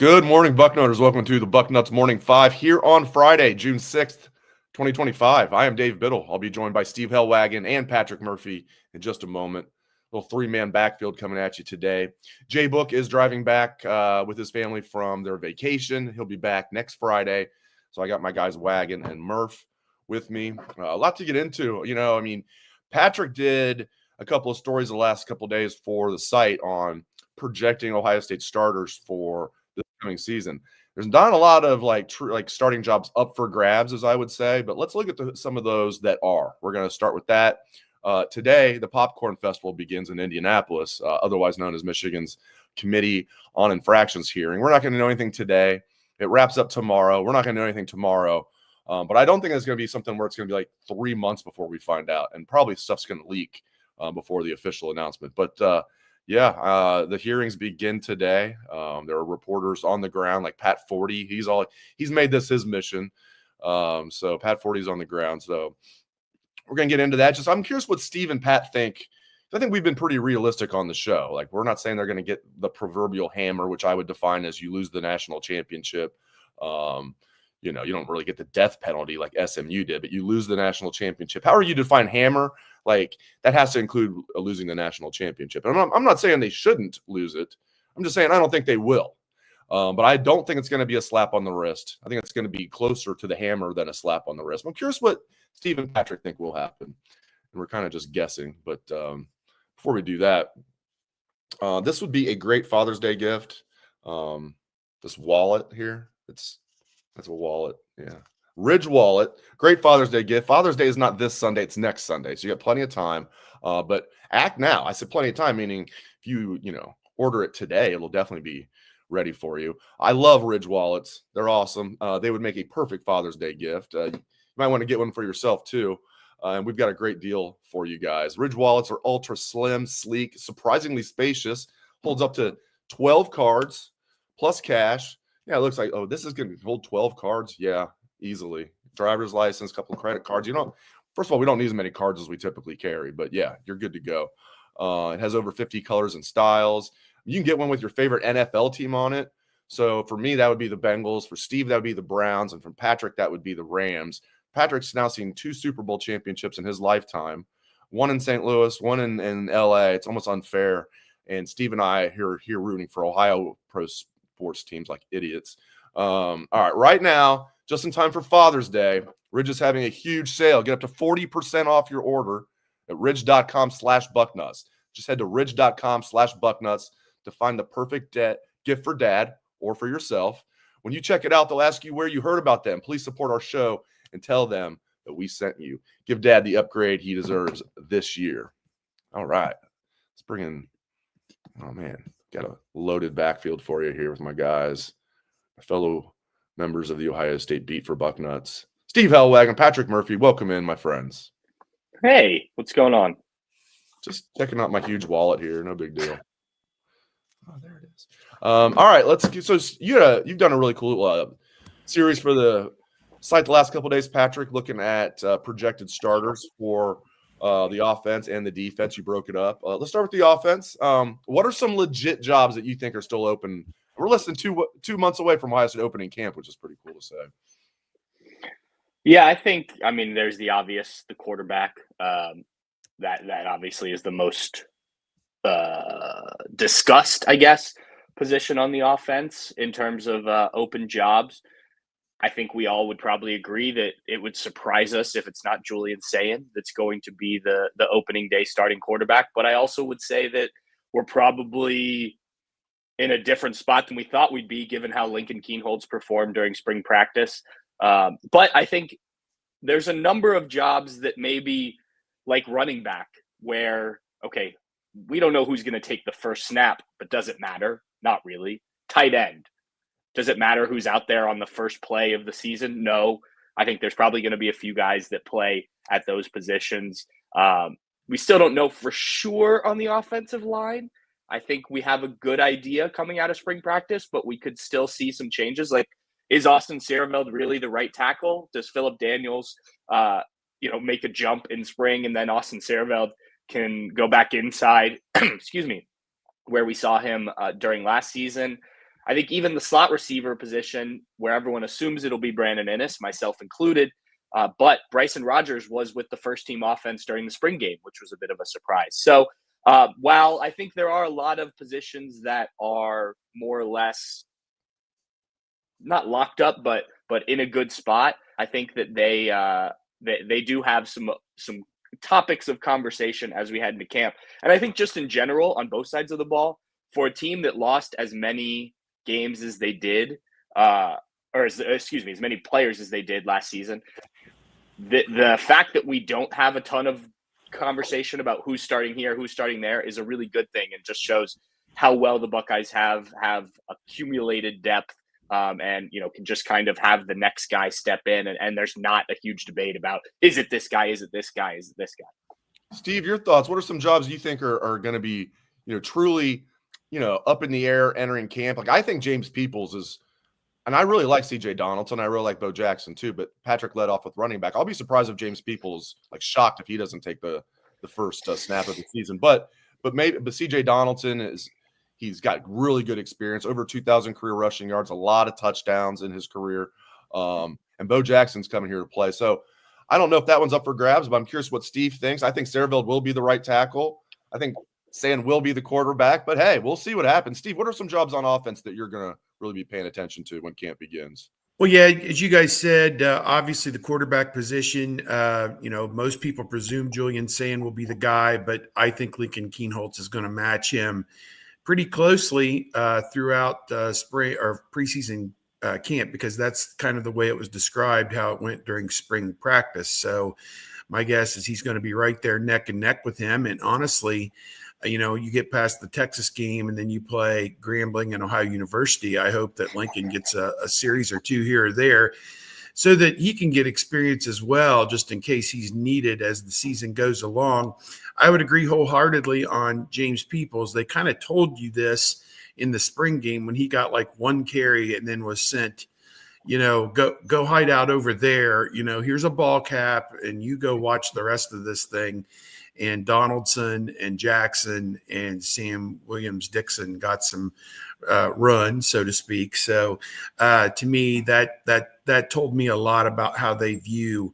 Good morning, Bucknutters. Welcome to the Bucknuts Morning 5 here on Friday, June 6th, 2025. I am Dave Biddle. I'll be joined by Steve Hellwagon and Patrick Murphy in just a moment. Little three-man backfield coming at you today. JBook is driving back with his family from their vacation. He'll be back next Friday. So I got my guys Wagon and Murph with me. A lot to get into. Patrick did a couple of stories the last couple of days for the site on projecting Ohio State starters for this coming season. There's not a lot of starting jobs up for grabs, as I would say, but let's look at some of those that are. We're going to start with that. Today, the Popcorn Festival begins in Indianapolis, otherwise known as Michigan's Committee on Infractions hearing. We're not going to know anything today. It wraps up tomorrow. We're not going to know anything tomorrow, but I don't think it's going to be something where it's going to be like 3 months before we find out, and probably stuff's going to leak before the official announcement. But the hearings begin today. There are reporters on the ground, like Pat Forty. He's made this his mission. So Pat Forty's on the ground. So we're gonna get into that. I'm curious what Steve and Pat think. I think we've been pretty realistic on the show. Like, we're not saying they're gonna get the proverbial hammer, which I would define as you lose the national championship. You don't really get the death penalty like SMU did, but you lose the national championship. However you define hammer, like, that has to include losing the national championship. And I'm not saying they shouldn't lose it. I'm just saying I don't think they will. But I don't think it's going to be a slap on the wrist. I think it's going to be closer to the hammer than a slap on the wrist. I'm curious what Steve and Patrick think will happen. And we're kind of just guessing. But before we do that, this would be a great Father's Day gift. This wallet here, that's a wallet. Yeah. Ridge wallet. Great Father's Day gift. Father's Day is not this Sunday. It's next Sunday. So you got plenty of time. But act now. I said plenty of time, meaning if you order it today, it'll definitely be ready for you. I love Ridge wallets. They're awesome. They would make a perfect Father's Day gift. You might want to get one for yourself too. And we've got a great deal for you guys. Ridge wallets are ultra slim, sleek, surprisingly spacious. Holds up to 12 cards plus cash. Yeah, it looks like, this is going to hold 12 cards. Yeah, easily. Driver's license, couple of credit cards. First of all, we don't need as many cards as we typically carry, but yeah, you're good to go. It has over 50 colors and styles. You can get one with your favorite NFL team on it. So for me, that would be the Bengals. For Steve, that would be the Browns. And from Patrick, that would be the Rams. Patrick's now seen 2 Super Bowl championships in his lifetime, one in St. Louis, one in LA. It's almost unfair. And Steve and I are here rooting for Ohio pro sports teams like idiots. All right, right now, just in time for Father's Day, Ridge is having a huge sale. Get up to 40% off your order at ridge.com/bucknuts. Just head to ridge.com/bucknuts to find the perfect gift for dad or for yourself. When you check it out, they'll ask you where you heard about them. Please support our show and tell them that we sent you. Give dad the upgrade he deserves this year. All right, let's bring in, got a loaded backfield for you here with my guys, my fellow members of the Ohio State beat for Bucknuts. Steve Hellwagon, Patrick Murphy, welcome in, my friends. Hey, what's going on? Just checking out my huge wallet here. No big deal. Oh, there it is. All right, so you've done a really cool series for the site the last couple of days, Patrick, looking at projected starters for the offense and the defense. You broke it up. Let's start with the offense. What are some legit jobs that you think are still open? We're less than 2 months away from Ohio State opening camp, which is pretty cool to say. Yeah, there's the obvious, the quarterback. That obviously is the most discussed, I guess, position on the offense in terms of open jobs. I think we all would probably agree that it would surprise us if it's not Julian Sayin that's going to be the opening day starting quarterback. But I also would say that we're probably in a different spot than we thought we'd be, given how Lincoln Kienholz performed during spring practice. But I think there's a number of jobs that maybe like running back where, okay, we don't know who's going to take the first snap, but does it matter? Not really. Tight end. Does it matter who's out there on the first play of the season? No. I think there's probably going to be a few guys that play at those positions. We still don't know for sure on the offensive line. I think we have a good idea coming out of spring practice, but we could still see some changes. Like, is Austin Sierreveld really the right tackle? Does Phillip Daniels, make a jump in spring, and then Austin Sierreveld can go back inside, excuse me, where we saw him during last season? I think even the slot receiver position, where everyone assumes it'll be Brandon Inniss, myself included, but Bryson Rogers was with the first team offense during the spring game, which was a bit of a surprise. So while I think there are a lot of positions that are more or less not locked up, but in a good spot, I think that they do have some topics of conversation as we head into camp. And I think just in general on both sides of the ball, for a team that lost as many games as they did, as many players as they did last season, the fact that we don't have a ton of conversation about who's starting here, who's starting there is a really good thing, and just shows how well the Buckeyes have accumulated depth, and can just kind of have the next guy step in, and there's not a huge debate about is it this guy, is it this guy, is it this guy. Steve, your thoughts? What are some jobs you think are going to be truly up in the air entering camp? Like, I think James Peoples is. And I really like C.J. Donaldson. I really like Bo Jackson too. But Patrick led off with running back. I'll be surprised if James Peoples shocked if he doesn't take the first snap of the season. But C.J. Donaldson he's got really good experience, over 2,000 career rushing yards, a lot of touchdowns in his career. And Bo Jackson's coming here to play. So I don't know if that one's up for grabs, but I'm curious what Steve thinks. I think Sareveld will be the right tackle. I think Sand will be the quarterback. But hey, we'll see what happens. Steve, what are some jobs on offense that you're going to really be paying attention to when camp begins? Well, yeah, as you guys said, obviously the quarterback position, most people presume Julian Sand will be the guy, but I think Lincoln Keenholz is going to match him pretty closely throughout spring or preseason camp, because that's kind of the way it was described, how it went during spring practice. So my guess is he's going to be right there neck and neck with him. And honestly, you get past the Texas game and then you play Grambling and Ohio University. I hope that Lincoln gets a series or two here or there so that he can get experience as well, just in case he's needed as the season goes along. I would agree wholeheartedly on James Peoples. They kind of told you this in the spring game when he got one carry and then was sent, go hide out over there. Here's a ball cap and you go watch the rest of this thing. And Donaldson and Jackson and Sam Williams-Dixon got some run, so to speak. So to me, that told me a lot about how they view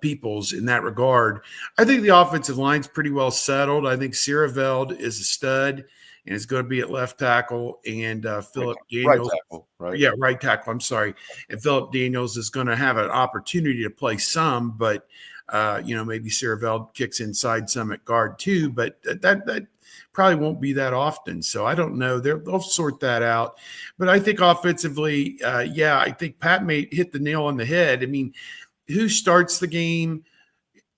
Peoples in that regard. I think the offensive line's pretty well settled. I think Sareveld is a stud and is going to be at left tackle, and Philip Daniels. Right tackle, right? Yeah, right tackle. I'm sorry. And Philip Daniels is going to have an opportunity to play some, but maybe Sareveld kicks inside some at guard too, but that probably won't be that often. So I don't know. They'll sort that out. But I think offensively, I think Pat may hit the nail on the head. I mean, who starts the game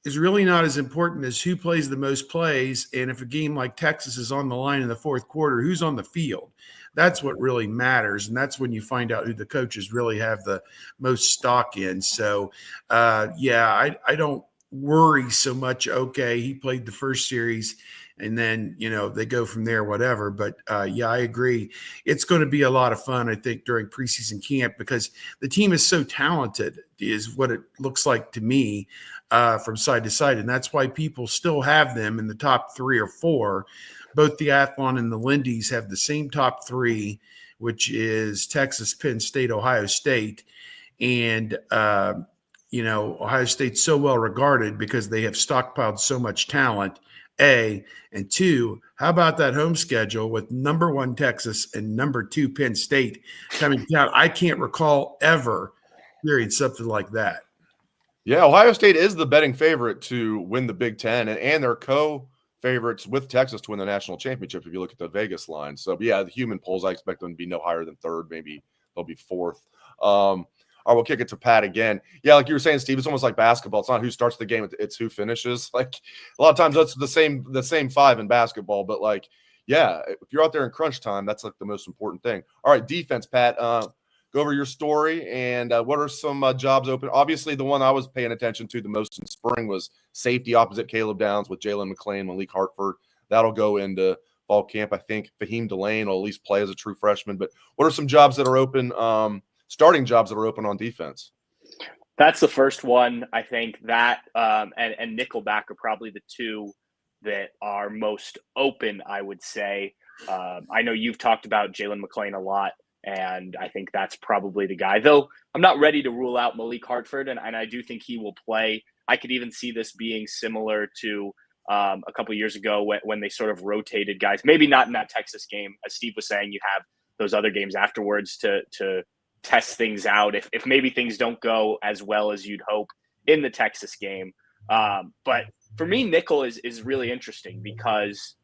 is really not as important as who plays the most plays. And if a game like Texas is on the line in the fourth quarter, who's on the field? That's what really matters. And that's when you find out who the coaches really have the most stock in. So, I don't worry so much. Okay, he played the first series and then, they go from there, whatever. But, I agree. It's going to be a lot of fun, I think, during preseason camp because the team is so talented is what it looks like to me from side to side. And that's why people still have them in the top 3 or 4. Both the Athlon and the Lindy's have the same top 3, which is Texas, Penn State, Ohio State. And, Ohio State's so well regarded because they have stockpiled so much talent, A. And 2, how about that home schedule with number 1 Texas and number 2 Penn State coming down? I can't recall ever hearing something like that. Yeah, Ohio State is the betting favorite to win the Big Ten, and they're co-favorites with Texas to win the national championship if you look at the Vegas line. So, the human polls, I expect them to be no higher than 3rd. Maybe they'll be 4th. All right, we'll kick it to Pat again. Yeah, like you were saying, Steve, it's almost like basketball. It's not who starts the game, it's who finishes. A lot of times that's the same 5 in basketball. But, if you're out there in crunch time, that's, the most important thing. All right, defense, Pat. Go over your story and what are some jobs open? Obviously, the one I was paying attention to the most in spring was safety opposite Caleb Downs with Jalen McClain, Malik Hartford. That'll go into fall camp. I think Fahim Delane will at least play as a true freshman. But what are some jobs that are open, starting jobs that are open on defense? That's the first one. I think that and Nickelback are probably the 2 that are most open, I would say. I know you've talked about Jalen McClain a lot, and I think that's probably the guy. Though I'm not ready to rule out Malik Hartford, and I do think he will play. I could even see this being similar to a couple of years ago when they sort of rotated guys. Maybe not in that Texas game. As Steve was saying, you have those other games afterwards to test things out if maybe things don't go as well as you'd hope in the Texas game. But for me, nickel is really interesting because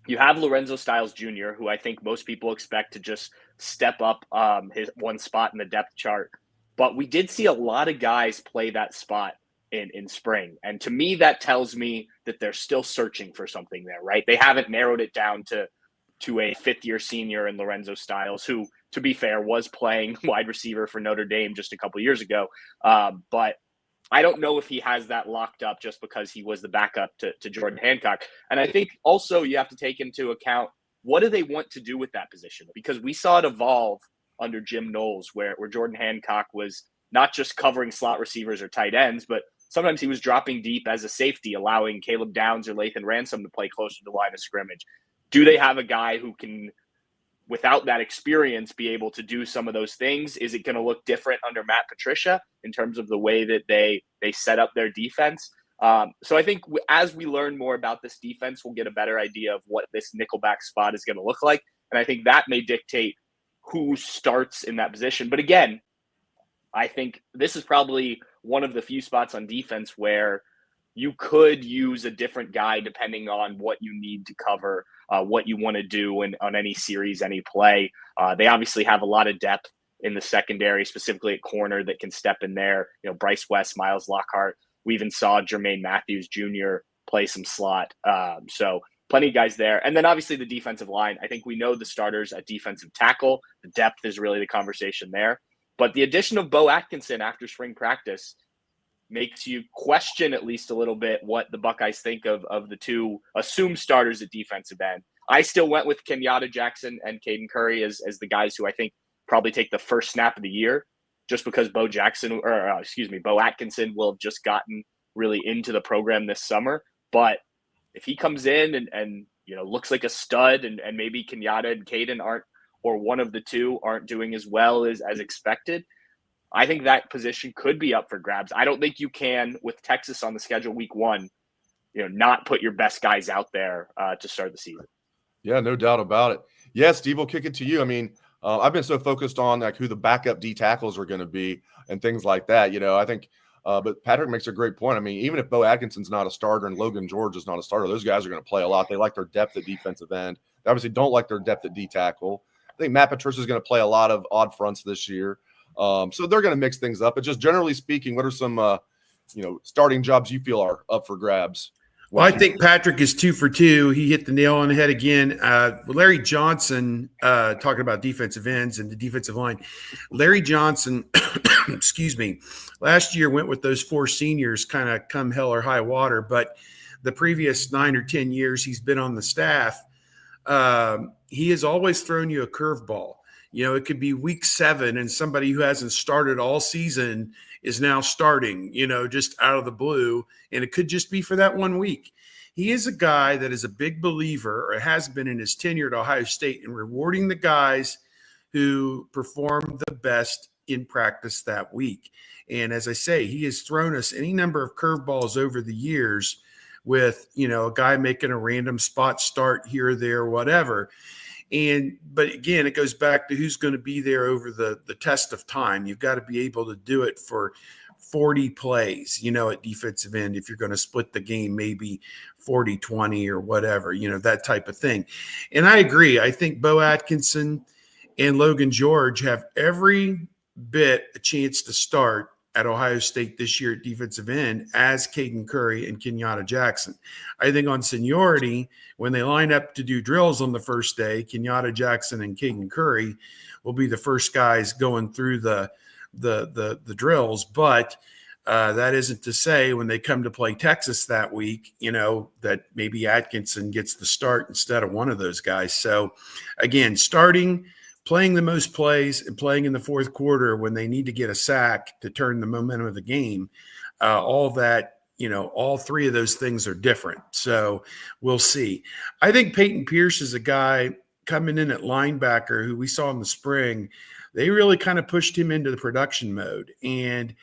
you have Lorenzo Styles Jr., who I think most people expect to just step up his one spot in the depth chart. But we did see a lot of guys play that spot in spring. And to me, that tells me that they're still searching for something there, right? They haven't narrowed it down to a fifth-year senior in Lorenzo Styles, who, to be fair, was playing wide receiver for Notre Dame just a couple of years ago. But I don't know if he has that locked up just because he was the backup to Jordan Hancock. And I think also you have to take into account, what do they want to do with that position? Because we saw it evolve under Jim Knowles, where Jordan Hancock was not just covering slot receivers or tight ends, but sometimes he was dropping deep as a safety, allowing Caleb Downs or Lathan Ransom to play closer to the line of scrimmage. Do they have a guy who can, without that experience, be able to do some of those things? Is it going to look different under Matt Patricia in terms of the way that they set up their defense? So I think as we learn more about this defense, we'll get a better idea of what this nickelback spot is going to look like. And I think that may dictate who starts in that position. But again, I think this is probably one of the few spots on defense where you could use a different guy depending on what you need to cover, what you want to do on any series, any play. They obviously have a lot of depth in the secondary, specifically at corner, that can step in there. You know, Bryce West, Miles Lockhart. We even saw Jermaine Matthews Jr. play some slot. So plenty of guys there. And then obviously the defensive line. I think we know the starters at defensive tackle. The depth is really the conversation there. But the addition of Bo Atkinson after spring practice makes you question at least a little bit what the Buckeyes think of the two assumed starters at defensive end. I still went with Kenyatta Jackson and Caden Curry as the guys who I think probably take the first snap of the year, just because Bo Atkinson will have just gotten really into the program this summer. But if he comes in and you know, looks like a stud, and maybe Kenyatta and Caden aren't, or one of the two aren't doing as well as expected, I think that position could be up for grabs. I don't think you can, with Texas on the schedule week 1, you know, not put your best guys out there to start the season. Yeah, no doubt about it. Yeah, Steve, we'll kick it to you. I mean, I've been so focused on like who the backup D tackles are going to be and things like that. You know, I think, but Patrick makes a great point. I mean, even if Bo Atkinson's not a starter and Logan George is not a starter, those guys are going to play a lot. They like their depth at defensive end. They obviously don't like their depth at D tackle. I think Matt Patricia is going to play a lot of odd fronts this year. So they're going to mix things up. But just generally speaking, what are some, starting jobs you feel are up for grabs? Well, I think Patrick is 2 for 2. He hit the nail on the head again. Larry Johnson, talking about defensive ends and the defensive line. Larry Johnson, excuse me, last year went with those 4 seniors kind of come hell or high water. But the previous 9 or 10 years he's been on the staff, he has always thrown you a curveball. You know, it could be week 7 and somebody who hasn't started all season is now starting, you know, just out of the blue. And it could just be for that 1 week. He is a guy that is a big believer, or has been in his tenure at Ohio State, in rewarding the guys who perform the best in practice that week. And as I say, he has thrown us any number of curveballs over the years with, you know, a guy making a random spot start here or there, whatever. But again, it goes back to who's going to be there over the test of time. You've got to be able to do it for 40 plays, you know, at defensive end, if you're going to split the game, maybe 40-20 or whatever, you know, that type of thing. And I agree. I think Bo Atkinson and Logan George have every bit a chance to start at Ohio State this year at defensive end as Caden Curry and Kenyatta Jackson. I think on seniority, when they line up to do drills on the first day, Kenyatta Jackson and Caden Curry will be the first guys going through the drills. But that isn't to say when they come to play Texas that week, you know, that maybe Atkinson gets the start instead of one of those guys. So again, playing the most plays and playing in the fourth quarter when they need to get a sack to turn the momentum of the game, all that, all three of those things are different. So we'll see. I think Peyton Pierce is a guy coming in at linebacker who we saw in the spring. They really kind of pushed him into the production mode. And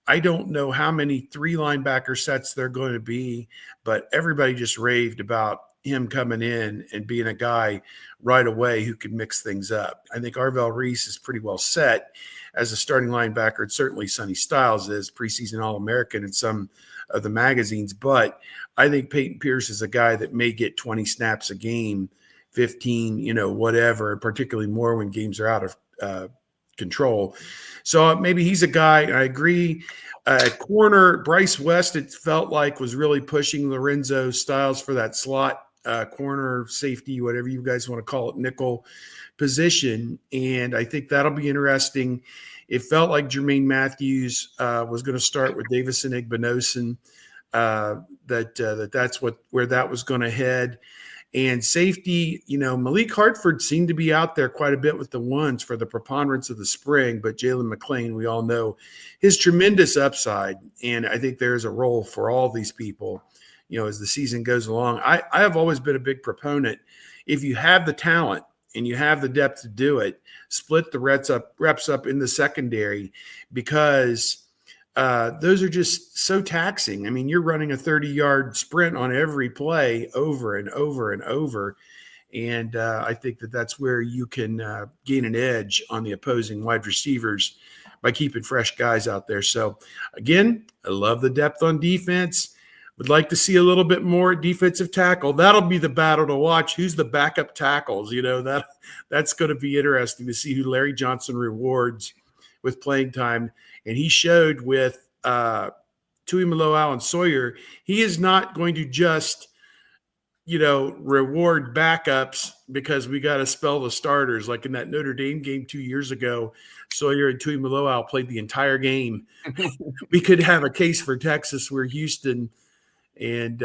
I don't know how many 3 linebacker sets they're going to be, but everybody just raved about him coming in and being a guy right away who could mix things up. I think Arvell Reese is pretty well set as a starting linebacker. And certainly Sonny Styles is preseason All-American in some of the magazines. But I think Peyton Pierce is a guy that may get 20 snaps a game, 15, whatever, particularly more when games are out of control. So maybe he's a guy. I agree. Corner, Bryce West, it felt like was really pushing Lorenzo Styles for that slot corner safety, whatever you guys want to call it, nickel position. And I think that'll be interesting. It felt like Jermaine Matthews was going to start with Davison Igbinosun, that's where that was going to head. And safety, Malik Hartford seemed to be out there quite a bit with the ones for the preponderance of the spring, but Jalen McLean, we all know his tremendous upside. And I think there's a role for all these people, as the season goes along. I have always been a big proponent. If you have the talent and you have the depth to do it, split the reps up in the secondary, because those are just so taxing. I mean, you're running a 30-yard sprint on every play over and over and over. And I think that's where you can gain an edge on the opposing wide receivers by keeping fresh guys out there. So, again, I love the depth on defense. Would like to see a little bit more defensive tackle. That'll be the battle to watch. Who's the backup tackles? That's going to be interesting to see who Larry Johnson rewards with playing time. And he showed with Tuimoloau and Sawyer, he is not going to just, reward backups because we got to spell the starters. Like in that Notre Dame game 2 years ago, Sawyer and Tuimoloau played the entire game. We could have a case for Texas where Houston and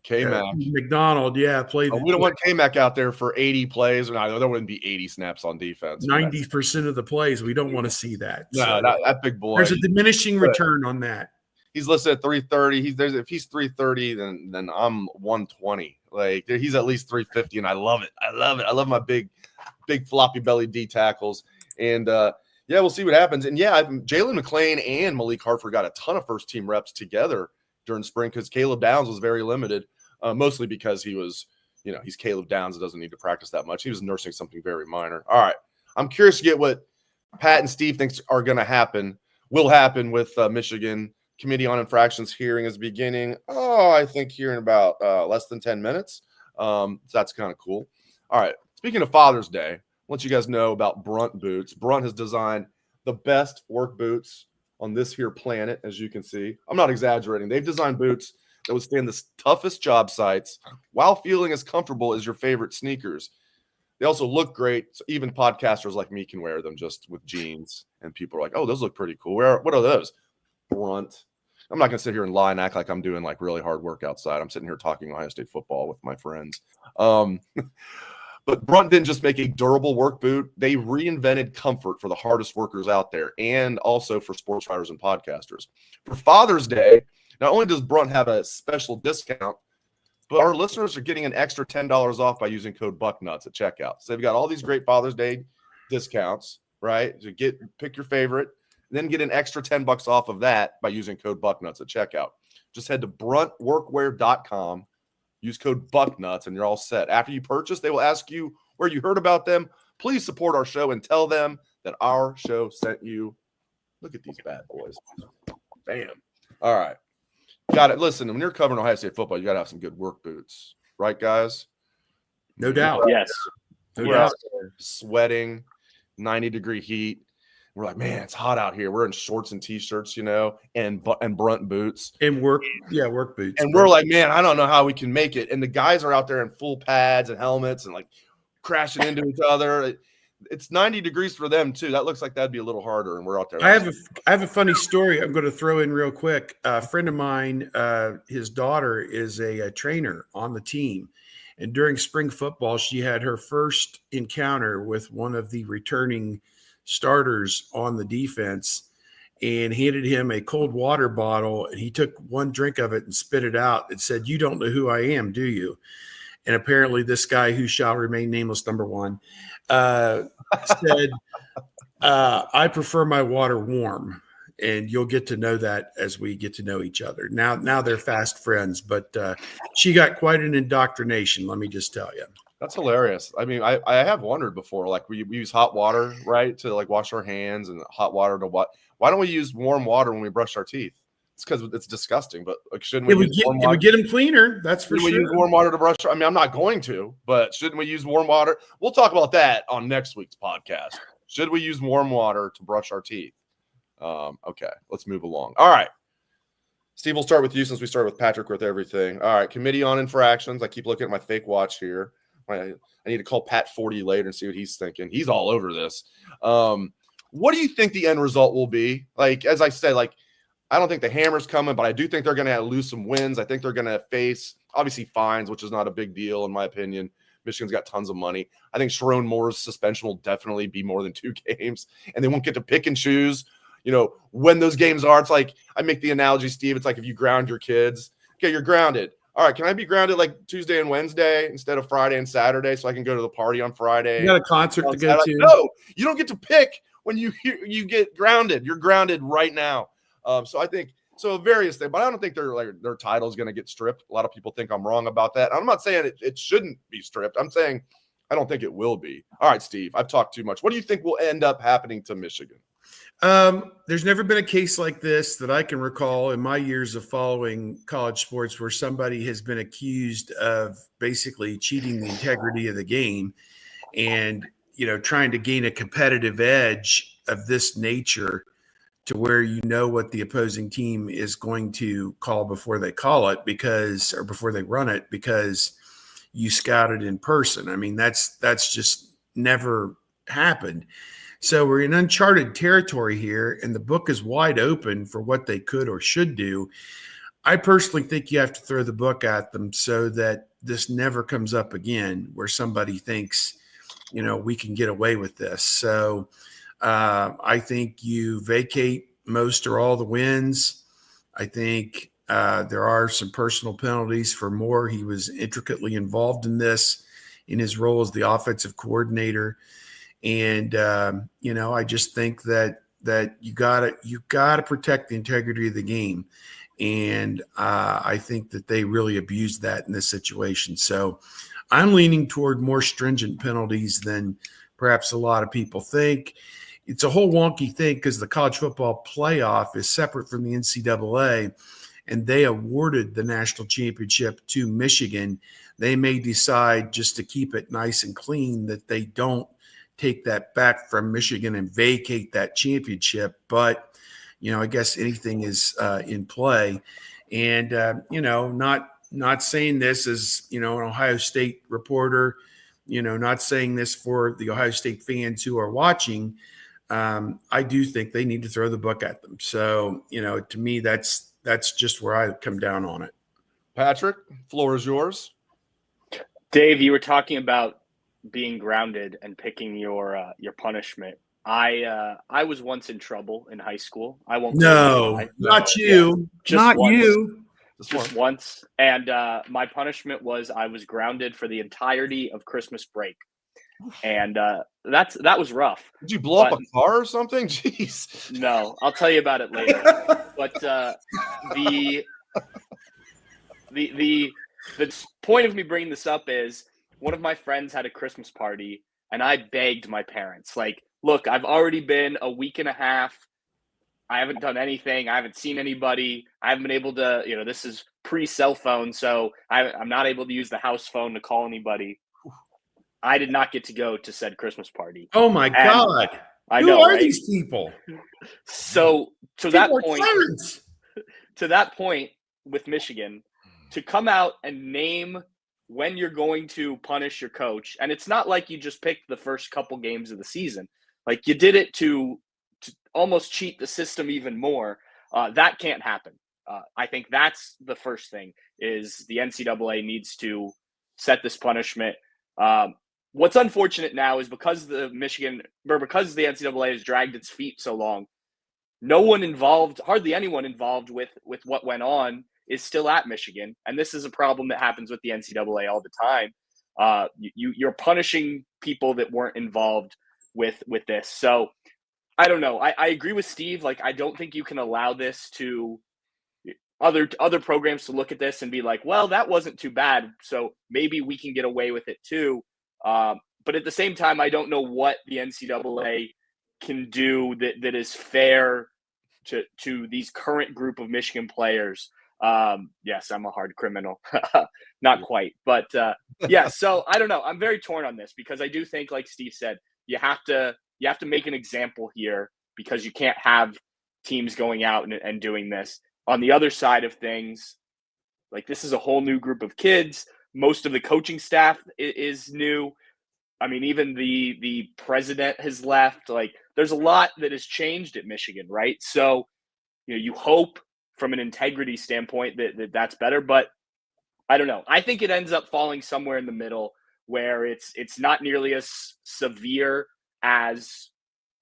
K-Mac. McDonald, played. We don't want K-Mac out there for 80 plays. Or no, there wouldn't be 80 snaps on defense. 90% of the plays, we don't want to see that. No, so that big boy. There's a diminishing return on that. He's listed at 330. If he's 330, then I'm 120. Like he's at least 350, and I love it. I love my big floppy belly D tackles. And we'll see what happens. And Jalen McLean and Malik Hartford got a ton of first team reps together during spring because Caleb Downs was very limited, mostly because he was, he's Caleb Downs. Doesn't need to practice that much. He was nursing something very minor. All right. I'm curious to get what Pat and Steve thinks will happen with Michigan. Committee on Infractions hearing is beginning. I think here in about less than 10 minutes. So that's kind of cool. All right. Speaking of Father's Day, I want you guys to know about Brunt Boots. Brunt has designed the best work boots on this here planet, as you can see. I'm not exaggerating. They've designed boots that withstand the toughest job sites while feeling as comfortable as your favorite sneakers. They also look great. So even podcasters like me can wear them just with jeans. And people are like, oh, those look pretty cool. What are those? Brunt. I'm not going to sit here and lie and act like I'm doing like really hard work outside. I'm sitting here talking Ohio State football with my friends. But Brunt didn't just make a durable work boot. They reinvented comfort for the hardest workers out there and also for sports writers and podcasters. For Father's Day, not only does Brunt have a special discount, but our listeners are getting an extra $10 off by using code Bucknuts at checkout. So they've got all these great Father's Day discounts, right? So pick your favorite, and then get an extra $10 off of that by using code Bucknuts at checkout. Just head to bruntworkwear.com. Use code Bucknuts, and you're all set. After you purchase, they will ask you where you heard about them. Please support our show and tell them that our show sent you. Look at these bad boys. Bam. All right. Got it. Listen, when you're covering Ohio State football, you got to have some good work boots. Right, guys? No doubt. Yes. We're out there sweating, 90-degree heat. We're like, man, it's hot out here. We're in shorts and T-shirts, and Brunt boots. And work boots. And we're like, man, I don't know how we can make it. And the guys are out there in full pads and helmets and like crashing into each other. It's 90 degrees for them too. That looks like that'd be a little harder. And we're out there. I have a funny story I'm going to throw in real quick. A friend of mine, his daughter is a trainer on the team. And during spring football, she had her first encounter with one of the returning starters on the defense. and handed him a cold water bottle. And he took one drink of it and spit it out. It said, "You don't know who I am, do you?" And apparently this guy, who shall remain nameless, number one, said, "I prefer my water warm." And you'll get to know that as we get to know each other. Now they're fast friends, but she got quite an indoctrination, let me just tell you. That's hilarious. I mean, I have wondered before, like we use hot water, right, to like wash our hands, and hot water to what? Why don't we use warm water when we brush our teeth? It's because it's disgusting, but like, shouldn't we use warm water? It would get them cleaner, that's for sure. We use warm water to brush. I mean, I'm not going to, but shouldn't we use warm water? We'll talk about that on next week's podcast. Should we use warm water to brush our teeth? Okay, let's move along. All right. Steve, we'll start with you since we started with Patrick with everything. All right, Committee on Infractions. I keep looking at my fake watch here. I need to call Pat 40 later and see what he's thinking. He's all over this. What do you think the end result will be? Like, as I said, like, I don't think the hammer's coming, but I do think they're going to lose some wins. I think they're going to face, obviously, fines, which is not a big deal in my opinion. Michigan's got tons of money. I think Sharon Moore's suspension will definitely be more than 2 games, and they won't get to pick and choose, when those games are. It's like, I make the analogy, Steve, it's like if you ground your kids. Okay, you're grounded. All right, can I be grounded like Tuesday and Wednesday instead of Friday and Saturday so I can go to the party on Friday? You got a concert to go to? No, you don't get to pick when you get grounded. You're grounded right now. So I think various things, but I don't think their title is going to get stripped. A lot of people think I'm wrong about that. I'm not saying it shouldn't be stripped. I'm saying I don't think it will be. All right, Steve, I've talked too much. What do you think will end up happening to Michigan? There's never been a case like this that I can recall in my years of following college sports where somebody has been accused of basically cheating the integrity of the game and, trying to gain a competitive edge of this nature to where what the opposing team is going to call before they call it before they run it because you scouted in person. I mean, that's just never happened. So we're in uncharted territory here, and the book is wide open for what they could or should do. I personally think you have to throw the book at them so that this never comes up again where somebody thinks, we can get away with this. So I think you vacate most or all the wins. I think there are some personal penalties for Moore. He was intricately involved in this in his role as the offensive coordinator. And, I just think that you gotta protect the integrity of the game. And I think that they really abused that in this situation. So I'm leaning toward more stringent penalties than perhaps a lot of people think. It's a whole wonky thing because the college football playoff is separate from the NCAA, and they awarded the national championship to Michigan. They may decide, just to keep it nice and clean, that they don't take that back from Michigan and vacate that championship. But, I guess anything is in play. And, not saying this as, an Ohio State reporter, not saying this for the Ohio State fans who are watching. I do think they need to throw the book at them. So, to me, that's just where I come down on it. Patrick, floor is yours. Dave, you were talking about being grounded and picking your punishment. I was once in trouble in high school. I won't. No, not you. Yeah, not once, you. Just once. And my punishment was I was grounded for the entirety of Christmas break. And that was rough. Did you blow up a car or something? Jeez. No, I'll tell you about it later. But the point of me bringing this up is one of my friends had a Christmas party, and I begged my parents, like, look, I've already been a week and a half. I haven't done anything. I haven't seen anybody. I haven't been able to, this is pre-cell phone, so I'm not able to use the house phone to call anybody. I did not get to go to said Christmas party. Oh my God. Who are these people? So to that point with Michigan, to come out and name when you're going to punish your coach, and it's not like you just picked the first couple games of the season. Like, you did it to almost cheat the system even more. That can't happen. I think that's the first thing, is the NCAA needs to set this punishment. What's unfortunate now is because the NCAA has dragged its feet so long, no one involved, hardly anyone involved with what went on is still at Michigan. And this is a problem that happens with the NCAA all the time. You're punishing people that weren't involved with this. So I don't know. I agree with Steve. Like, I don't think you can allow this to other programs to look at this and be like, well, that wasn't too bad, so maybe we can get away with it too. But at the same time, I don't know what the NCAA can do that is fair to these current group of Michigan players. Yes, I'm a hard criminal. Not quite. But yeah, so I don't know. I'm very torn on this because I do think, like Steve said, you have to make an example here because you can't have teams going out and doing this. On the other side of things, like, this is a whole new group of kids. Most of the coaching staff is new. I mean, even the president has left. Like, there's a lot that has changed at Michigan, right? So, you hope from an integrity standpoint that's better, but I don't know. I think it ends up falling somewhere in the middle where it's not nearly as severe as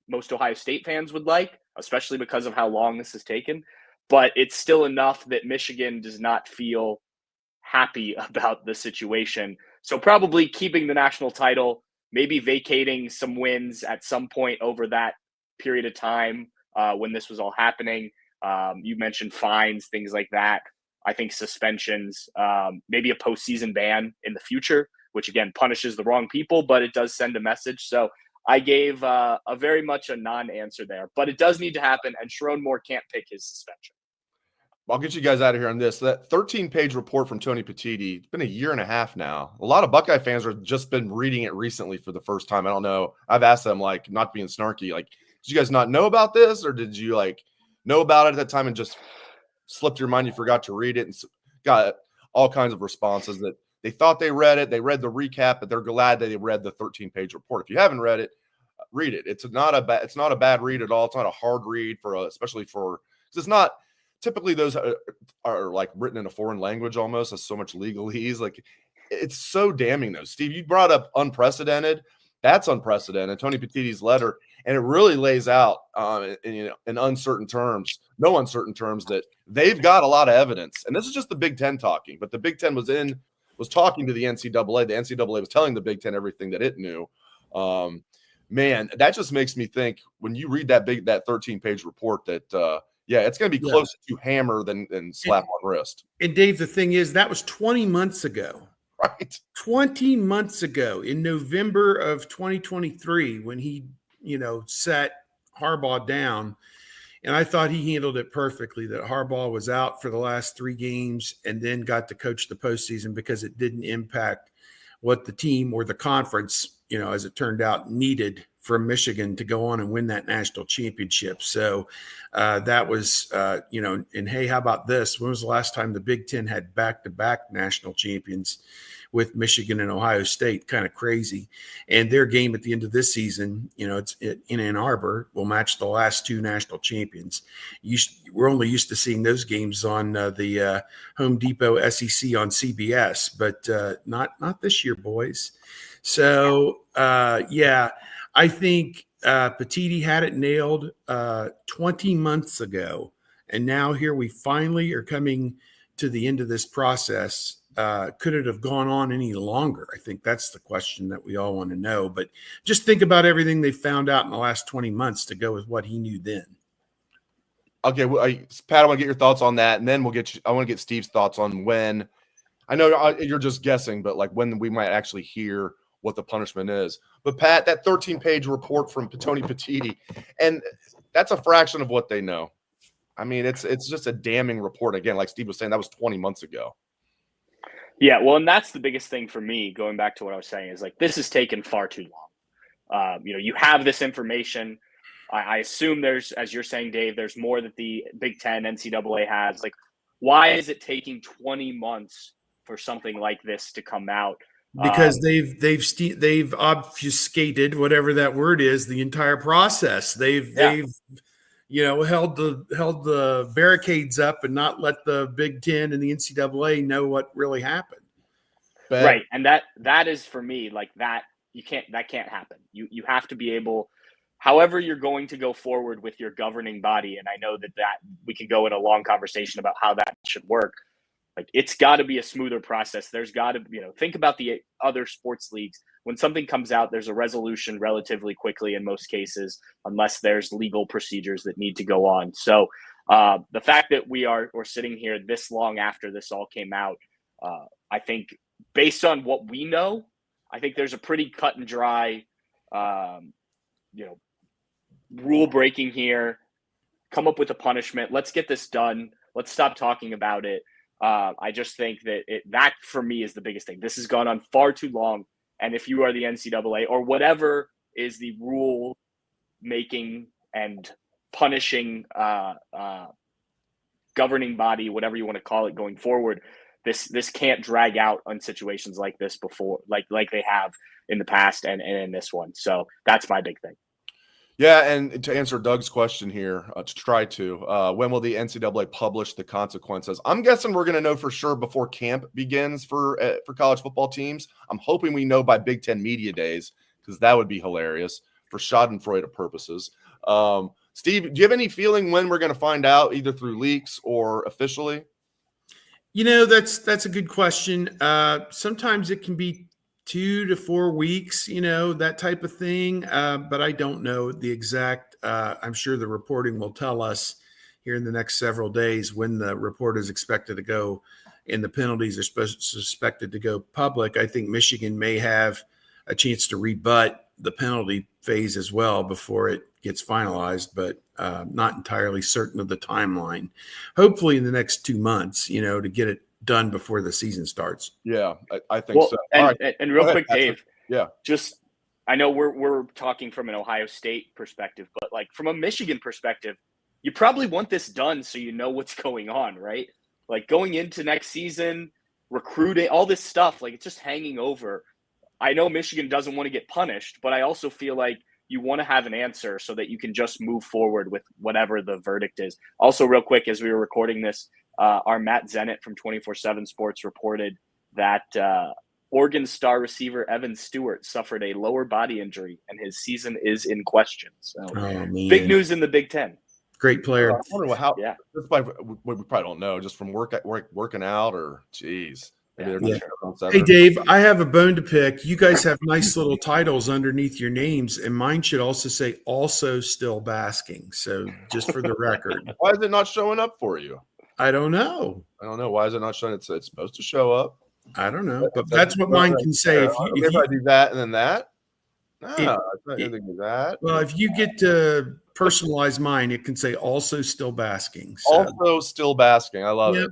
most Ohio State fans would like, especially because of how long this has taken. But it's still enough that Michigan does not feel happy about the situation. So probably keeping the national title, maybe vacating some wins at some point over that period of time when this was all happening. You mentioned fines, things like that. I think suspensions, maybe a postseason ban in the future, which again punishes the wrong people, but it does send a message. So I gave a very much a non-answer there, but it does need to happen, and Sharon Moore can't pick his suspension. I'll get you guys out of here on this. That 13-page report from Tony Petiti, it's been a year and a half now. A lot of Buckeye fans have just been reading it recently for the first time. I don't know. I've asked them, like, not being snarky, like, did you guys not know about this, or did you, like, know about it at that time and just slipped your mind, you forgot to read it, and got all kinds of responses that they thought they read it. They read the recap, but they're glad that they read the 13-page report. If you haven't read it, read it. It's not a bad read at all. It's not a hard read especially for, because it's not typically those are like written in a foreign language almost. There's so much legalese. Like, it's so damning though. Steve, you brought up unprecedented. That's unprecedented. Tony Petiti's letter, and it really lays out in uncertain terms, no uncertain terms, that they've got a lot of evidence. And this is just the Big Ten talking, but the Big Ten was talking to the NCAA. The NCAA was telling the Big Ten everything that it knew. Man, that just makes me think when you read that 13-page report that it's going to be closer to hammer than slap on wrist. And Dave, the thing is, that was 20 months ago. Right. 20 months ago in November of 2023 when he, sat Harbaugh down. And I thought he handled it perfectly, that Harbaugh was out for the last 3 games and then got to coach the postseason because it didn't impact what the team or the conference, as it turned out, needed from Michigan to go on and win that national championship. So that was, and hey, how about this? When was the last time the Big Ten had back-to-back national champions with Michigan and Ohio State? Kind of crazy. And their game at the end of this season, it's in Ann Arbor, will match the last 2 national champions. We're only used to seeing those games on the Home Depot SEC on CBS, but not this year, boys. So, I think Petiti had it nailed 20 months ago. And now here we finally are coming to the end of this process. Could it have gone on any longer? I think that's the question that we all want to know. But just think about everything they found out in the last 20 months to go with what he knew then. Okay, Pat, I want to get your thoughts on that, and then I want to get Steve's thoughts on when. I know you're just guessing, but like when we might actually hear what the punishment is. But Pat, that 13-page report from Tony Petiti, and that's a fraction of what they know. I mean, it's just a damning report. Again, like Steve was saying, that was 20 months ago. Yeah, well, and that's the biggest thing for me, going back to what I was saying, is like, this has taken far too long. You have this information. I assume there's, as you're saying, Dave, there's more that the Big Ten, NCAA has. Like, why is it taking 20 months for something like this to come out? Because they've obfuscated, whatever that word is, the entire process. They've held the barricades up and not let the Big Ten and the NCAA know what really happened. Right, and that is for me, like, that can't happen. You have to be able. however you're going to go forward with your governing body, and I know that we can go in a long conversation about how that should work. Like, it's got to be a smoother process. There's got to, think about the other sports leagues. When something comes out, there's a resolution relatively quickly in most cases, unless there's legal procedures that need to go on. So the fact that we're sitting here this long after this all came out, I think based on what we know, I think there's a pretty cut and dry, rule breaking here. Come up with a punishment. Let's get this done. Let's stop talking about it. I just think that for me is the biggest thing. This has gone on far too long. And if you are the NCAA or whatever is the rule making and punishing governing body, whatever you want to call it going forward, this can't drag out on situations like this before, like they have in the past and in this one. So that's my big thing. Yeah, and to answer Doug's question here, when will the NCAA publish the consequences? I'm guessing we're going to know for sure before camp begins for college football teams. I'm hoping we know by Big Ten Media Days, because that would be hilarious for Schadenfreude purposes. Steve, do you have any feeling when we're going to find out, either through leaks or officially? That's a good question. Sometimes it can be 2 to 4 weeks, that type of thing. But I don't know the exact, I'm sure the reporting will tell us here in the next several days when the report is expected to go and the penalties are suspected to go public. I think Michigan may have a chance to rebut the penalty phase as well before it gets finalized, but not entirely certain of the timeline. Hopefully in the next 2 months, to get it done before the season starts. Yeah, I think so. And real quick, Dave. Yeah. I know we're talking from an Ohio State perspective, but like from a Michigan perspective, you probably want this done so you know what's going on, right? Like going into next season, recruiting, all this stuff, like it's just hanging over. I know Michigan doesn't want to get punished, but I also feel like you want to have an answer so that you can just move forward with whatever the verdict is. Also, real quick, as we were recording this, our Matt Zennett from 24/7 Sports reported that Oregon star receiver Evan Stewart suffered a lower body injury and his season is in question. So big news in the Big Ten. Great player. I wonder how. Yeah, we probably don't know, just from working out, or geez. Yeah. Hey, Dave, I have a bone to pick. You guys have nice little titles underneath your names, and mine should also say "also still basking." So just for the record. Why is it not showing up for you? I don't know. Why is it not showing? It's supposed to show up. I don't know, but that's what mine can say. If I do that and then that, it's not going to do that. Well, if you get to personalize mine, it can say "also still basking." So. Also still basking. I love it.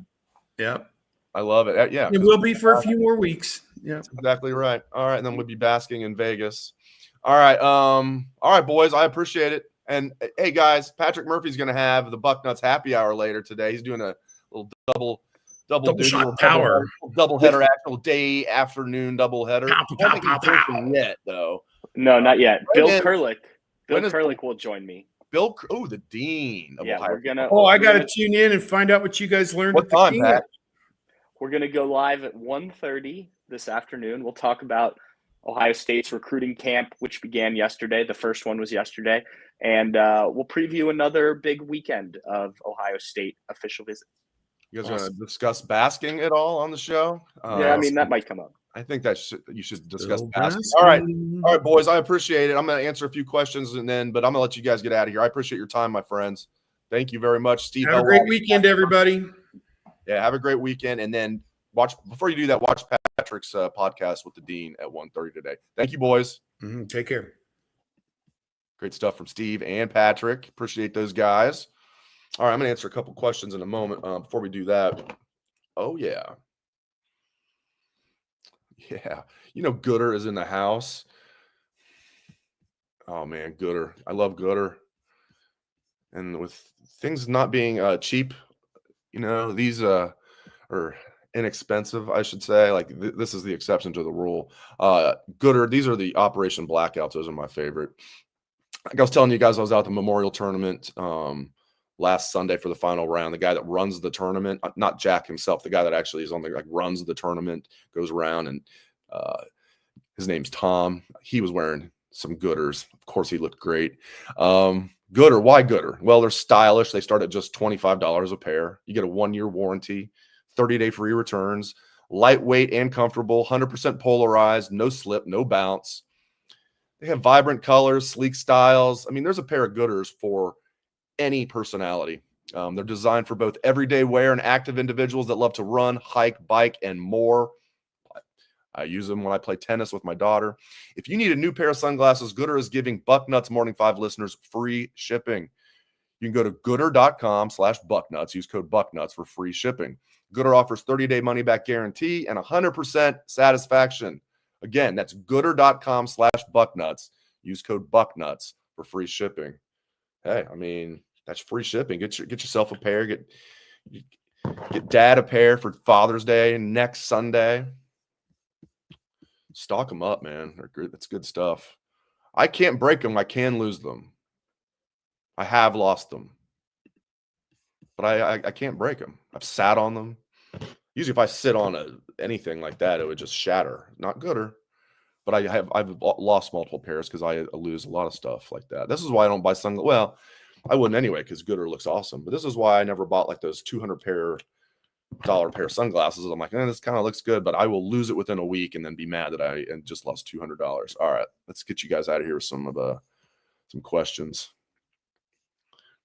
Yep. I love it. Yeah. It will be for a few more weeks. Yeah. That's exactly right. All right. And then we'll be basking in Vegas. All right. All right, boys. I appreciate it. And hey, guys, Patrick Murphy's going to have the Bucknuts happy hour later today. He's doing a little double shot power. Double header, actual day, afternoon double header. Yet, though. No, not yet. Bill Kurlick. Bill Kurlick will join me. The dean. We're gonna. I got to tune in and find out what you guys learned. What time, Pat? We're going to go live at 1:30 this afternoon. We'll talk about Ohio State's recruiting camp, which began yesterday. The first one was yesterday. And we'll preview another big weekend of Ohio State official visits. You guys want to discuss basking at all on the show? That might come up. I think you should discuss basking. All right, boys. I appreciate it. I'm going to answer a few questions but I'm going to let you guys get out of here. I appreciate your time, my friends. Thank you very much, Steve. Have a great weekend, everybody. Yeah, have a great weekend. And then before you do that, watch Patrick's podcast with the Dean at 1:30 today. Thank you, boys. Take care. Great stuff from Steve and Patrick. Appreciate those guys. All right, I'm going to answer a couple questions in a moment. Before we do that, oh, yeah. Yeah. Goodr is in the house. Oh, man, Goodr. I love Goodr. And with things not being cheap, these are inexpensive, I should say. Like this is the exception to the rule. Goodr, these are the Operation Blackouts. Those are my favorite. Like I was telling you guys, I was out at the Memorial Tournament last Sunday for the final round. The guy that runs the tournament, not Jack himself, the guy that actually is on the runs the tournament, goes around, and his name's Tom. He was wearing some Goodrs. Of course, he looked great. Goodr, why Goodr? Well, they're stylish. They start at just $25 a pair. You get a 1-year warranty, 30-day free returns, lightweight and comfortable, 100% polarized, no slip, no bounce. They have vibrant colors, sleek styles. I mean, there's a pair of Goodrs for any personality. They're designed for both everyday wear and active individuals that love to run, hike, bike, and more. I use them when I play tennis with my daughter. If you need a new pair of sunglasses, Goodr is giving Bucknuts Morning 5 listeners free shipping. You can go to goodr.com/Bucknuts. Use code Bucknuts for free shipping. Goodr offers 30-day money-back guarantee and 100% satisfaction. Again, that's goodr.com/Bucknuts. Use code Bucknuts for free shipping. Hey, I mean, that's free shipping. Get yourself a pair. Get dad a pair for Father's Day next Sunday. Stock them up, man. They're good. That's good stuff. I can't break them. I can lose them. I have lost them, but I can't break them. I've sat on them. Usually, if I sit on anything like that, it would just shatter. Not Goodr, but I've lost multiple pairs because I lose a lot of stuff like that. This is why I don't buy sunglasses. Well, I wouldn't anyway because Goodr looks awesome. But this is why I never bought like those $200 pair of sunglasses. I'm like, this kind of looks good, but I will lose it within a week and then be mad that I just lost $200. All right, let's get you guys out of here with some questions.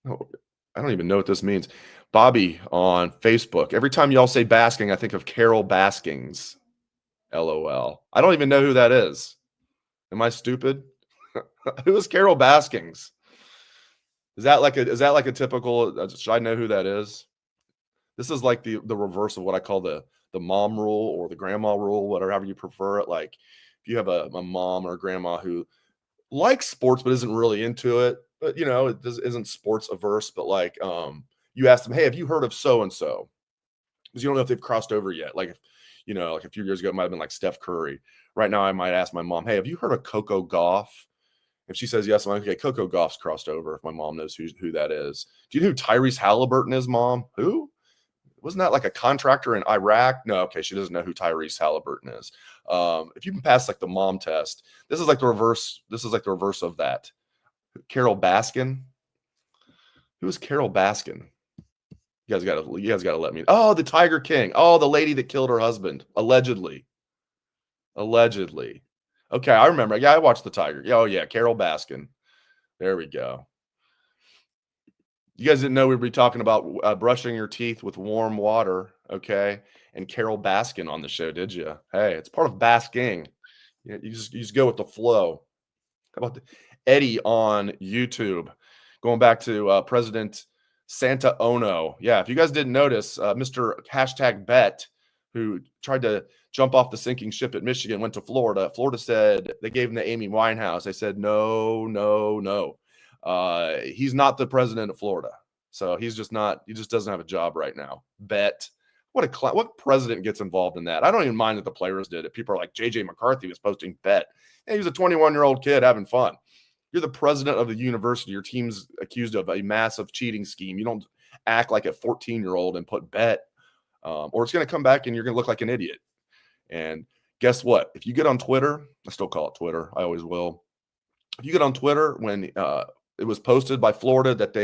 Oh, I don't even know what this means. Bobby on Facebook. Every time y'all say basking, I think of Carol Baskins. LOL. I don't even know who that is. Am I stupid? Who is Carol Baskins? Is that like a typical? Should I know who that is? This is like the reverse of what I call the mom rule or the grandma rule, whatever you prefer it. Like if you have a mom or a grandma who likes sports but isn't really into it, but it isn't sports averse, but like you ask them, hey, have you heard of so and so? Because you don't know if they've crossed over yet. Like like a few years ago, it might have been like Steph Curry. Right now, I might ask my mom, hey, have you heard of Coco Gauff? If she says yes, I'm like, okay, Coco Gauff's crossed over. If my mom knows who that is. Do you know who Tyrese Halliburton is, Mom? Who? Wasn't that like a contractor in Iraq? No, okay, she doesn't know who Tyrese Halliburton is. If you can pass like the mom test, this is like the reverse. This is like the reverse of that. Carol Baskin. Who is Carol Baskin? You guys gotta let me. Oh, the Tiger King. Oh, the lady that killed her husband, allegedly. Okay, I remember. Yeah, I watched the Tiger. Oh yeah, Carol Baskin. There we go. You guys didn't know we'd be talking about brushing your teeth with warm water, okay? And Carol Baskin on the show, did you? Hey, it's part of basking. You just go with the flow. How about Eddie on YouTube? Going back to President Santa Ono. Yeah, if you guys didn't notice, Mr. #Bet, who tried to jump off the sinking ship at Michigan, went to Florida. Florida said they gave him the Amy Winehouse. They said, no. He's not the president of Florida. So he just doesn't have a job right now. Bet. What president gets involved in that? I don't even mind that the players did it. People are like, JJ McCarthy was posting bet. Hey, he was a 21-year-old kid having fun. You're the president of the university. Your team's accused of a massive cheating scheme. You don't act like a 14-year-old and put bet, or it's going to come back and you're going to look like an idiot. And guess what? If you get on Twitter, I still call it Twitter. I always will. If you get on Twitter when it was posted by Florida that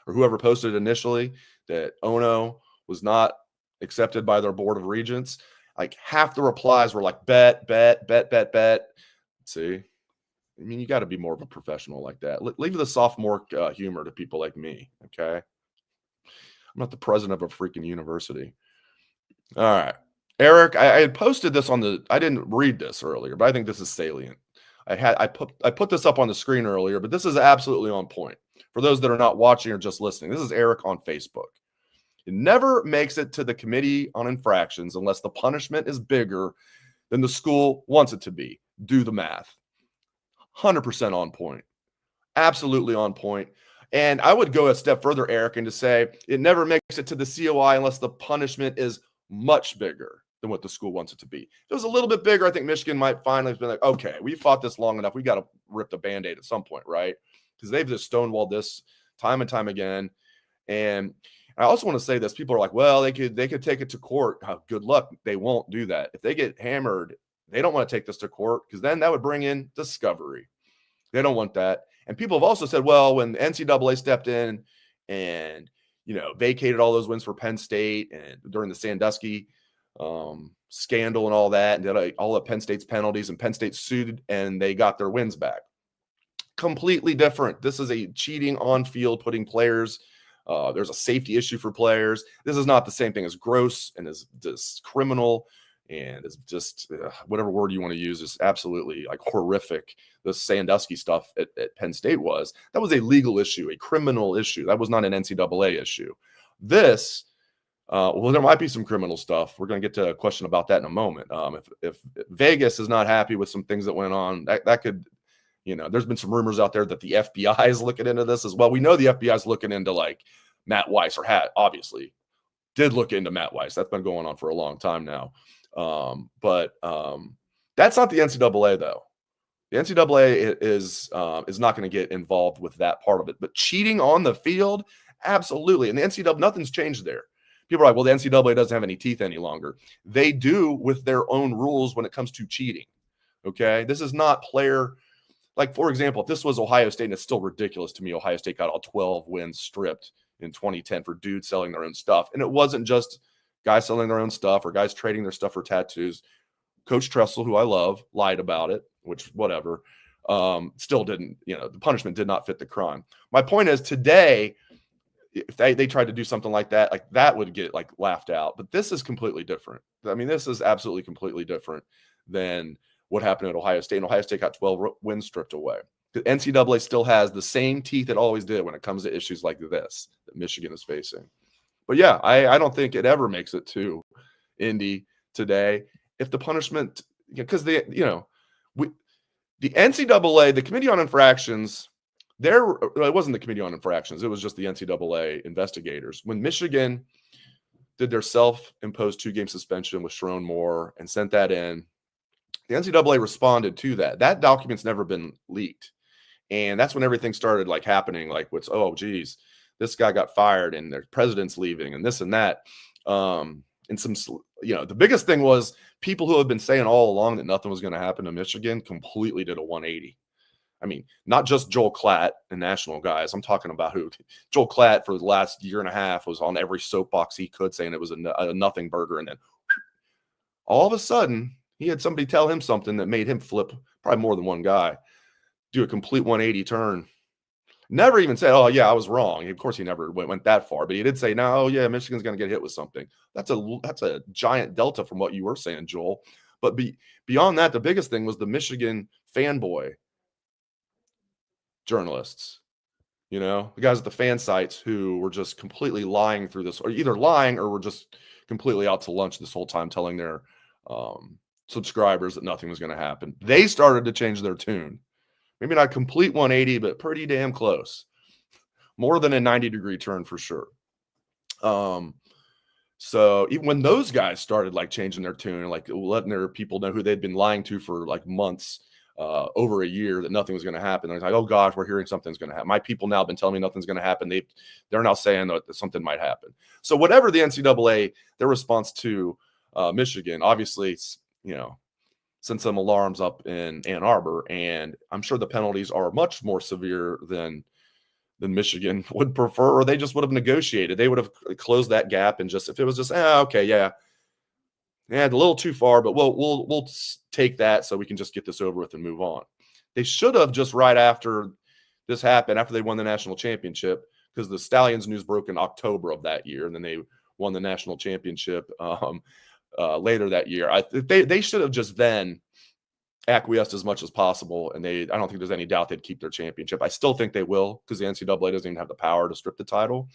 or whoever posted it initially that Ono was not accepted by their board of regents, like half the replies were like bet. See, I mean, you got to be more of a professional like that. Leave the sophomore humor to people like me, okay? I'm not the president of a freaking university. All right. Eric, I had posted this I didn't read this earlier, but I think this is salient. I put this up on the screen earlier, but this is absolutely on point. For those that are not watching or just listening, this is Eric on Facebook. It never makes it to the committee on infractions unless the punishment is bigger than the school wants it to be. Do the math. 100% on point. Absolutely on point. And I would go a step further, Eric, and to say it never makes it to the COI unless the punishment is much bigger than what the school wants it to be. If it was a little bit bigger, I think Michigan might finally have been like, okay, we fought this long enough. We got to rip the Band-Aid at some point, right? Because they've just stonewalled this time and time again. And I also want to say this. People are like, well, they could take it to court. Good luck. They won't do that. If they get hammered, they don't want to take this to court because then that would bring in discovery. They don't want that. And people have also said, well, when the NCAA stepped in and, vacated all those wins for Penn State and during the Sandusky scandal and all that, and did all of Penn State's penalties, and Penn State sued and they got their wins back. Completely different. This is a cheating on field, putting players. There's a safety issue for players. This is not the same thing as gross and is just criminal and is just whatever word you want to use is absolutely like horrific. The Sandusky stuff at Penn State that was a legal issue, a criminal issue. That was not an NCAA issue. This, well, there might be some criminal stuff. We're going to get to a question about that in a moment. If Vegas is not happy with some things that went on, that could, there's been some rumors out there that the FBI is looking into this as well. We know the FBI is looking into like Matt Weiss, or obviously did look into Matt Weiss. That's been going on for a long time now. But that's not the NCAA though. The NCAA is not going to get involved with that part of it. But cheating on the field, absolutely. And the NCAA, nothing's changed there. People are like, well, the NCAA doesn't have any teeth any longer. They do with their own rules when it comes to cheating. Okay, this is not player. Like, for example, if this was Ohio State, and it's still ridiculous to me, Ohio State got all 12 wins stripped in 2010 for dudes selling their own stuff. And it wasn't just guys selling their own stuff or guys trading their stuff for tattoos. Coach Tressel, who I love, lied about it, which whatever. Still didn't, the punishment did not fit the crime. My point is today, if they tried to do something like that would get like laughed out. But this is completely different. I mean, this is absolutely completely different than what happened at Ohio State. And Ohio State got 12 wins stripped away. The NCAA still has the same teeth it always did when it comes to issues like this that Michigan is facing. But yeah, I don't think it ever makes it to Indy today. If the punishment, because the NCAA, the Committee on Infractions, it wasn't the Committee on Infractions. It was just the NCAA investigators. When Michigan did their self-imposed 2-game suspension with Sharon Moore and sent that in, the NCAA responded to that. That document's never been leaked. And that's when everything started like happening, like oh, geez, this guy got fired and their president's leaving and this and that. And some, the biggest thing was people who have been saying all along that nothing was going to happen to Michigan completely did a 180. I mean, not just Joel Klatt and national guys. I'm talking about Joel Klatt for the last year and a half was on every soapbox he could, saying it was a nothing burger. And then all of a sudden, he had somebody tell him something that made him flip, probably more than one guy, do a complete 180 turn. Never even said, oh, yeah, I was wrong. Of course, he never went that far. But he did say, no, yeah, Michigan's going to get hit with something. That's a giant delta from what you were saying, Joel. But beyond that, the biggest thing was the Michigan fanboy journalists, the guys at the fan sites who were just completely lying through this, or either lying or were just completely out to lunch this whole time telling their subscribers that nothing was going to happen. They started to change their tune. Maybe not complete 180, but pretty damn close. More than a 90-degree turn for sure. So even when those guys started like changing their tune, like letting their people know who they'd been lying to for like months, over a year, that nothing was going to happen. They're like, oh gosh, we're hearing something's going to happen. My people now have been telling me nothing's going to happen. They're now saying that something might happen. So whatever the NCAA, their response to Michigan, obviously, sent some alarms up in Ann Arbor, and I'm sure the penalties are much more severe than Michigan would prefer, or they just would have negotiated. They would have closed that gap and just, if it was just, okay, yeah, a little too far, but we'll take that so we can just get this over with and move on. They should have just right after this happened, after they won the national championship, because the Stallions news broke in October of that year, and then they won the national championship later that year. They should have just then acquiesced as much as possible, and I don't think there's any doubt they'd keep their championship. I still think they will, because the NCAA doesn't even have the power to strip the title,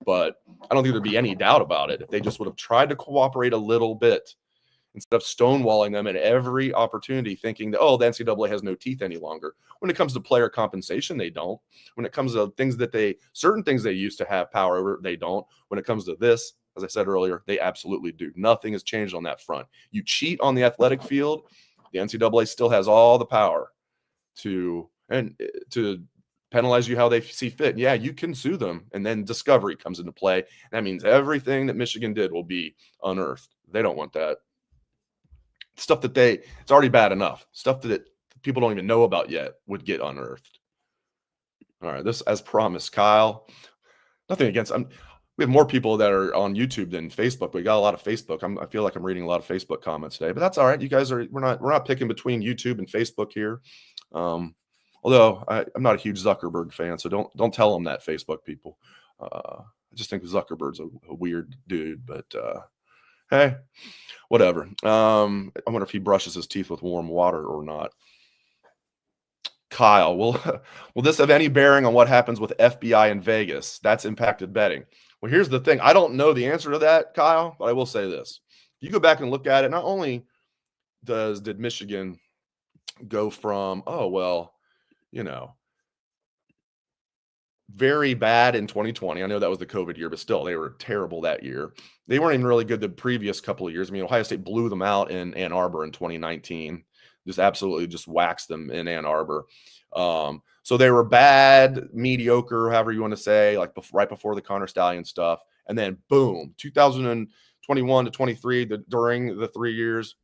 but I don't think there'd be any doubt about it if they just would have tried to cooperate a little bit instead of stonewalling them at every opportunity, thinking that, oh, the NCAA has no teeth any longer. When it comes to player compensation, they don't. When it comes to certain things they used to have power over, they don't. When it comes to this, as I said earlier, they absolutely do. Nothing has changed on that front. You cheat on the athletic field, the NCAA still has all the power to penalize you how they see fit. Yeah, you can sue them, and then discovery comes into play. That means everything that Michigan did will be unearthed. They don't want that. Stuff that it's already bad enough. Stuff that people don't even know about yet would get unearthed. All right, this as promised, Kyle. Nothing against. We have more people that are on YouTube than Facebook. We got a lot of Facebook. I feel like I'm reading a lot of Facebook comments today, but that's all right. You guys are. We're not picking between YouTube and Facebook here. Although I'm not a huge Zuckerberg fan, so don't tell them that, Facebook people. I just think Zuckerberg's a weird dude, but hey, whatever. I wonder if he brushes his teeth with warm water or not. Kyle, will this have any bearing on what happens with FBI in Vegas? That's impacted betting. Well, here's the thing. I don't know the answer to that, Kyle, but I will say this. You go back and look at it, not only did Michigan go from, very bad in 2020. I know that was the COVID year, but still, they were terrible that year. They weren't even really good the previous couple of years. I mean, Ohio State blew them out in Ann Arbor in 2019. Just absolutely just waxed them in Ann Arbor. So they were bad, mediocre, however you want to say, like right before the Connor Stallion stuff. And then boom, 2021 to 23, during the 3 years,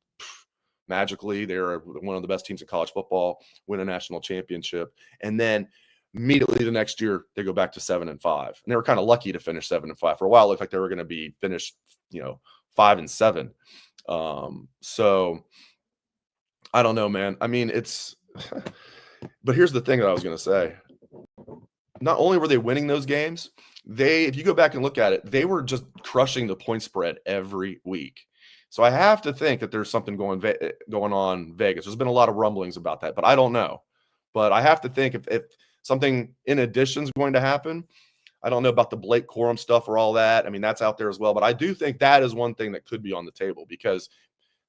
magically, they're one of the best teams in college football, win a national championship. And then immediately the next year, they go back to 7-5. And they were kind of lucky to finish 7-5. For a while, it looked like they were going to be finished, 5-7. So I don't know, man. I mean, but here's the thing that I was going to say. Not only were they winning those games, if you go back and look at it, they were just crushing the point spread every week. So I have to think that there's something going on in Vegas. There's been a lot of rumblings about that, but I don't know. But I have to think if something in addition is going to happen. I don't know about the Blake Corum stuff or all that. I mean, that's out there as well. But I do think that is one thing that could be on the table, because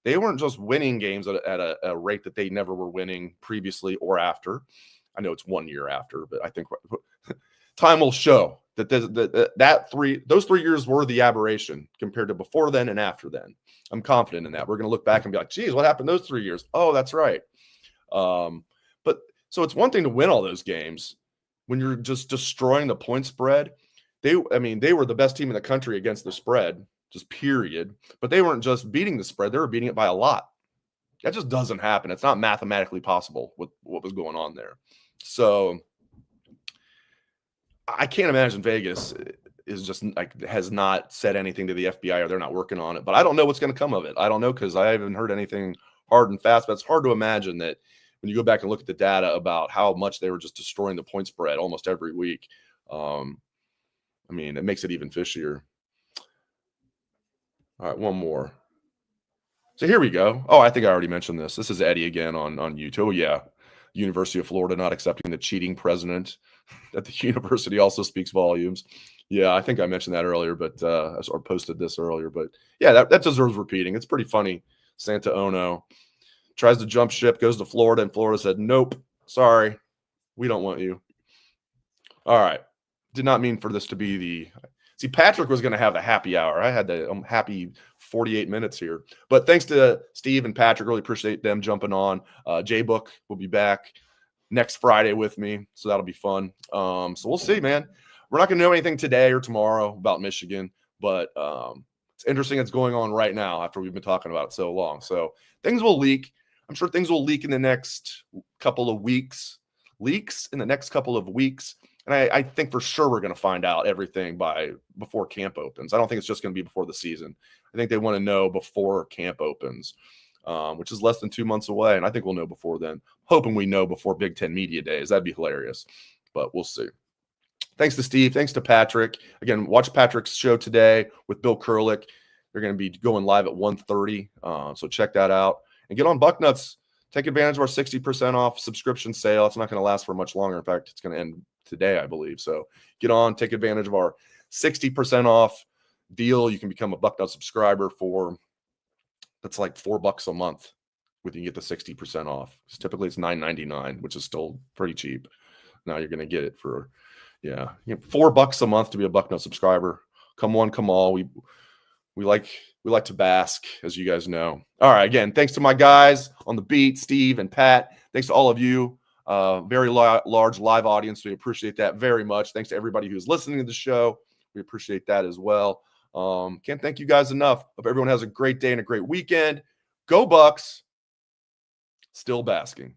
they weren't just winning games at a rate that they never were winning previously or after. I know it's 1 year after, but I think time will show that those 3 years were the aberration compared to before then and after then. I'm confident in that. We're going to look back and be like, geez, what happened those 3 years? Oh, that's right. But so it's one thing to win all those games when you're just destroying the point spread. They were the best team in the country against the spread, just period. But they weren't just beating the spread. They were beating it by a lot. That just doesn't happen. It's not mathematically possible with what was going on there. So I can't imagine Vegas is just has not said anything to the FBI, or they're not working on it. But I don't know what's going to come of it. I don't know, because I haven't heard anything hard and fast. But it's hard to imagine that when you go back and look at the data about how much they were just destroying the point spread almost every week. It makes it even fishier. All right, one more. So here we go. Oh, I think I already mentioned this. This is Eddie again on YouTube. Oh, yeah. University of Florida not accepting the cheating president at the university also speaks volumes. Yeah, I think I mentioned that earlier, but or posted this earlier. But yeah, that deserves repeating. It's pretty funny. Santa Ono tries to jump ship, goes to Florida, and Florida said, nope, sorry, we don't want you. All right. Did not mean for this to be See, Patrick was going to have the happy hour. I had the happy 48 minutes here. But thanks to Steve and Patrick. Really appreciate them jumping on. JBook will be back next Friday with me, so that'll be fun. So we'll see, man. We're not going to know anything today or tomorrow about Michigan, but it's interesting it's going on right now after we've been talking about it so long. So things will leak. I'm sure things will leak in the next couple of weeks. Leaks in the next couple of weeks. And I think for sure we're going to find out everything before camp opens. I don't think it's just going to be before the season. I think they want to know before camp opens, which is less than 2 months away. And I think we'll know before then. Hoping we know before Big Ten Media Days. That'd be hilarious. But we'll see. Thanks to Steve. Thanks to Patrick. Again, watch Patrick's show today with Bill Kurlick. They're going to be going live at 1:30. So check that out. And get on Bucknuts. Take advantage of our 60% off subscription sale. It's not going to last for much longer. In fact, it's going to end today, I believe. So get on, take advantage of our 60% off deal. You can become a Bucknuts subscriber that's like $4 a month. You can get the 60% off. Typically it's $9.99, which is still pretty cheap. Now you're going to get it for $4 a month to be a Bucknuts subscriber. Come one, come all. We like to bask, as you guys know. All right, again, thanks to my guys on the beat, Steve and Pat. Thanks to all of you. Very large live audience. We appreciate that very much. Thanks to everybody who's listening to the show. We appreciate that as well. Can't thank you guys enough. Hope everyone has a great day and a great weekend. Go Bucks. Still basking.